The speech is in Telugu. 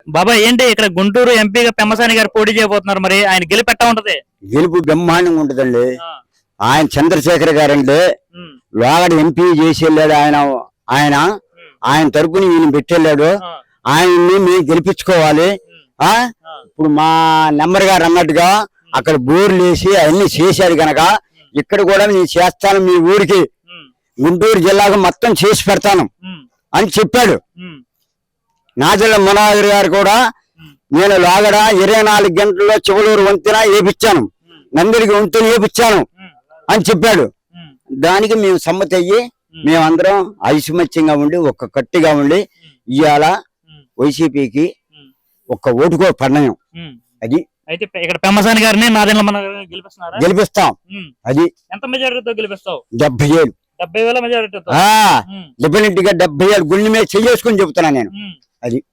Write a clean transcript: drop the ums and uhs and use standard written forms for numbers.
బాబా ఏంటి ఇక్కడ గుంటూరు ఎంపీగా పెమ్మసాని గారు పోటీ చేయబోతున్నారు, మరి ఆయన గెలిపెట్టా ఉంటది? గెలుపు బ్రహ్మాండంగా ఉంటదండి. ఆయన చంద్రశేఖర్ గారండి లోగడ ఎంపీ చేసి వెళ్ళాడు. ఆయన ఆయన తరపున ఈయన పెట్టెళ్ళాడు. ఆయన్ని మేము గెలిపించుకోవాలి. ఇప్పుడు మా నెంబర్ గారు అన్నట్టుగా అక్కడ బోర్లు వేసి అవన్నీ చేశాడు గనక ఇక్కడ కూడా నేను చేస్తాను, మీ ఊరికి గుంటూరు జిల్లాకు మొత్తం చేసి పెడతాను అని చెప్పాడు. నాజల మనోహర్ గారు కూడా నేను లోగడ 24 గంటల్లో చివలూరు వంతెన వేపించాను, నందిరికి వంతెన వేపించాను అని చెప్పాడు. దానికి మేము సమ్మతి అయ్యి మేమందరం ఐకమత్యంగా ఉండి ఒక్క కట్టిగా ఉండి ఇవాళ వైసీపీకి ఒక్క ఓటుకో పడినాం. అది అయితే ఇక్కడ పెమ్మసాని గారిని గెలిపిస్తాం. అది ఎంత మెజారిటీతో గెలిపిస్తావు? 70,000. 70,000 మెజారిటీతో. డెఫినెట్ గా 70,000 గుండె మీద చేసుకుని చెబుతున్నా నేను. అది